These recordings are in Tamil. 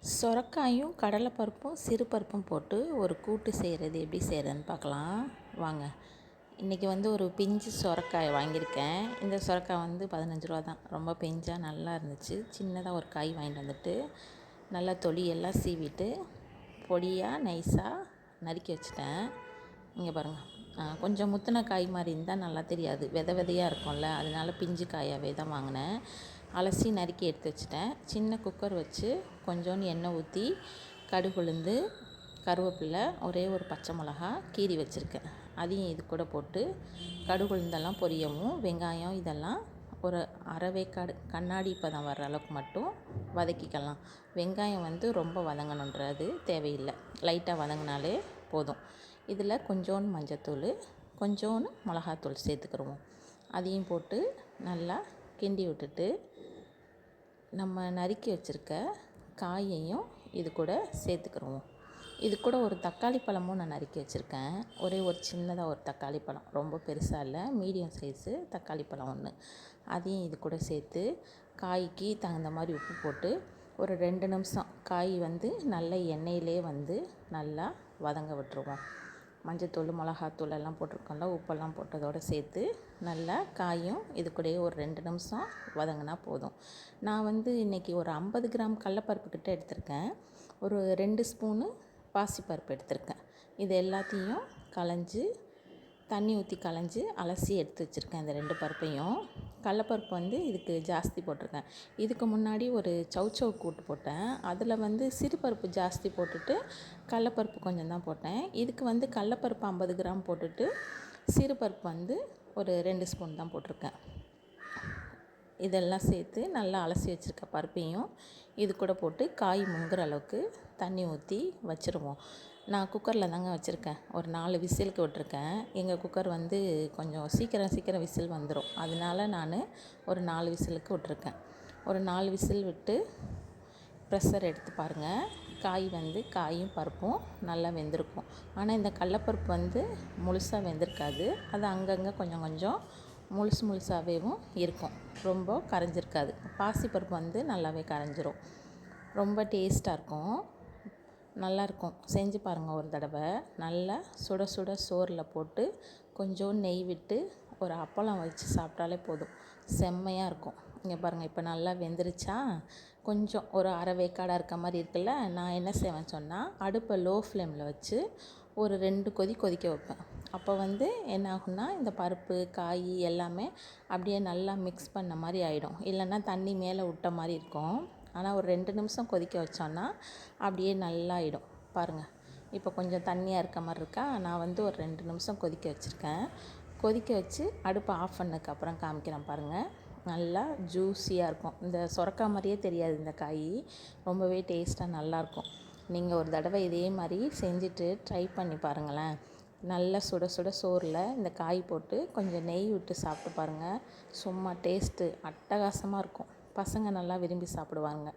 சொரக்காயும் கடலைப்பருப்பும் சிறுபருப்பும் போட்டு ஒரு கூட்டு செய்கிறது எப்படி செய்கிறதுன்னு பார்க்கலாம் வாங்க. இன்றைக்கி ஒரு பிஞ்சு சொரக்காய் வாங்கியிருக்கேன். இந்த சொரக்காய் 15 ரூபா தான். ரொம்ப பிஞ்சாக நல்லா இருந்துச்சு. சின்னதாக ஒரு காய் வாங்கிட்டு வந்துட்டு நல்லா தொலியெல்லாம் சீவிட்டு பொடியாக நைஸாக நறுக்கி வச்சுட்டேன். இங்கே பாருங்கள், கொஞ்சம் முத்தின காய் மாதிரி இருந்தால் நல்லா தெரியாது, விதையாக இருக்கும்ல, அதனால பிஞ்சு காயாகவே தான் வாங்கினேன். அலசி நறுக்கி எடுத்து வச்சுட்டேன். சின்ன குக்கர் வச்சு கொஞ்சோண்டு எண்ணெய் ஊற்றி கடுகு உளுந்து கருவேப்பிலை ஒரே ஒரு பச்சை மிளகா கீறி வச்சுருக்கேன். அதையும் இது கூட போட்டு கடுகு உளுந்தெல்லாம் பொரியவும் வெங்காயம் இதெல்லாம் ஒரு அரை வேக்காடு கண்ணாடி பதம் வர்ற அளவுக்கு மட்டும் வதக்கிக்கலாம். வெங்காயம் ரொம்ப வதங்கணுன்றது தேவையில்லை, லைட்டாக வதங்கினாலே போதும். இதில் கொஞ்சோண்டு மஞ்சத்தூள் கொஞ்சோண்டு மிளகாத்தூள் சேர்த்துக்கிடுவோம். அதையும் போட்டு நல்லா கிண்டி விட்டுட்டு நம்ம நறுக்கி வச்சுருக்க காயையும் இது கூட சேர்த்துக்கிடுவோம். இது கூட ஒரு தக்காளி பழமும் நான் நறுக்கி வச்சுருக்கேன். ஒரே ஒரு சின்னதாக ஒரு தக்காளி பழம், ரொம்ப பெருசாக இல்லை, மீடியம் சைஸு தக்காளி பழம் ஒன்று. அதையும் இது கூட சேர்த்து காய்க்கு தகுந்த மாதிரி உப்பு போட்டு ஒரு 2 நிமிஷம் காய் நல்ல எண்ணெயிலே நல்லா வதங்க விட்டுருவோம். மஞ்சத்தூள் மிளகாத்தூள் எல்லாம் போட்டிருக்கோம்ல, உப்பெல்லாம் போட்டதோடு சேர்த்து நல்லா காயும் இது கூடயே ஒரு 2 நிமிஷம் வதங்கினா போதும். நான் இன்றைக்கி ஒரு 50 கிராம் கடலப்பருப்பு கிட்ட எடுத்திருக்கேன். ஒரு 2 ஸ்பூனு பாசிப்பருப்பு எடுத்திருக்கேன். இது எல்லாத்தையும் களைஞ்சி தண்ணி ஊற்றி களைஞ்சி அலசி எடுத்து வச்சுருக்கேன். இந்த 2 பருப்பையும். கடலப்பருப்பு இதுக்கு ஜாஸ்தி போட்டிருக்கேன். இதுக்கு முன்னாடி ஒரு சௌச்சௌ கூட்டு போட்டேன். அதில் சிறுபருப்பு ஜாஸ்தி போட்டுட்டு கடலப்பருப்பு கொஞ்சம் தான் போட்டேன். இதுக்கு கடலப்பருப்பு 50 கிராம் போட்டுட்டு சிறுபருப்பு ஒரு 2 ஸ்பூன் தான் போட்டிருக்கேன். இதெல்லாம் சேர்த்து நல்லா அலசி வச்சுருக்க பருப்பையும் இது கூட போட்டு காய் முங்குற அளவுக்கு தண்ணி ஊற்றி வச்சுருவோம். நான் குக்கரில் தாங்க வச்சுருக்கேன். ஒரு 4 விசிலுக்கு விட்டுருக்கேன். எங்கள் குக்கர் கொஞ்சம் சீக்கிரம் விசில் வந்துடும். அதனால நான் ஒரு 4 விசிலுக்கு விட்டுருக்கேன். ஒரு 4 விசில் விட்டு ப்ரெஷர் எடுத்து பாருங்கள். காய் காயும் பருப்பும் நல்லா வெந்திருக்கும். ஆனால் இந்த கடலப்பருப்பு முழுசாக வெந்திருக்காது. அது அங்கங்கே கொஞ்சம் கொஞ்சம் முழுசாகவேவும் இருக்கும், ரொம்ப கரைஞ்சிருக்காது. பாசிப்பருப்பு நல்லாவே கரைஞ்சிரும். ரொம்ப டேஸ்ட்டாக இருக்கும், நல்லாயிருக்கும். செஞ்சு பாருங்கள் ஒரு தடவை. நல்லா சுட சுட சோறில் போட்டு கொஞ்சோண்டு நெய் விட்டு ஒரு அப்பளம் வச்சு சாப்பிட்டாலே போதும், செம்மையாக இருக்கும். இங்கே பாருங்கள், இப்போ நல்லா வெந்துருச்சா? கொஞ்சம் ஒரு அரை வேக்காடாக இருக்க மாதிரி இருக்குல்ல. நான் என்ன செய்வேன் சொன்னால், அடுப்பை லோ ஃப்ளேமில் வச்சு ஒரு 2 கொதிக்க வைப்பேன். அப்போ என்ன ஆகும்னா, இந்த பருப்பு காய் எல்லாமே அப்படியே நல்லா மிக்ஸ் பண்ண மாதிரி ஆகிடும். இல்லைன்னா தண்ணி மேலே விட்ட மாதிரி இருக்கும். ஆனால் ஒரு 2 நிமிஷம் கொதிக்க வச்சோன்னா அப்படியே நல்லா ஆகிடும். பாருங்கள், இப்போ கொஞ்சம் தண்ணியாக இருக்க மாதிரி இருக்கா? நான் ஒரு 2 நிமிஷம் கொதிக்க வச்சுருக்கேன். கொதிக்க வச்சு அடுப்பை ஆஃப் பண்ணதுக்கப்புறம் காமிக்கிறேன் பாருங்கள். நல்லா ஜூஸியாக இருக்கும். இந்த சொரக்காய் மாதிரியே தெரியாது இந்த காய், ரொம்பவே டேஸ்ட்டாக நல்லாயிருக்கும். நீங்கள் ஒரு தடவை இதே மாதிரி செஞ்சுட்டு ட்ரை பண்ணி பாருங்களேன். நல்லா சுட சுட சோறில் இந்த காய் போட்டு கொஞ்சம் நெய் விட்டு சாப்பிட்டு பாருங்கள். சும்மா டேஸ்ட்டு அட்டகாசமாக இருக்கும். பசங்க நல்லா விரும்பி சாப்பிடுவாங்க.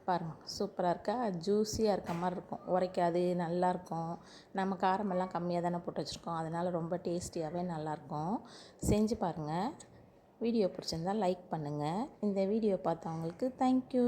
பாருங்கள், சூப்பராக இருக்கா? ஜூஸியாக இருக்க மாதிரி இருக்கும், உரைக்காது, நல்லாயிருக்கும். நம்ம காரமெல்லாம் கம்மியாக தானே போட்டு வச்சுருக்கோம், அதனால் ரொம்ப டேஸ்டியாகவே நல்லாயிருக்கும். செஞ்சு பாருங்கள். வீடியோ பிடிச்சிருந்தால் லைக் பண்ணுங்கள். இந்த வீடியோ பார்த்தவங்களுக்கு தேங்க்யூ.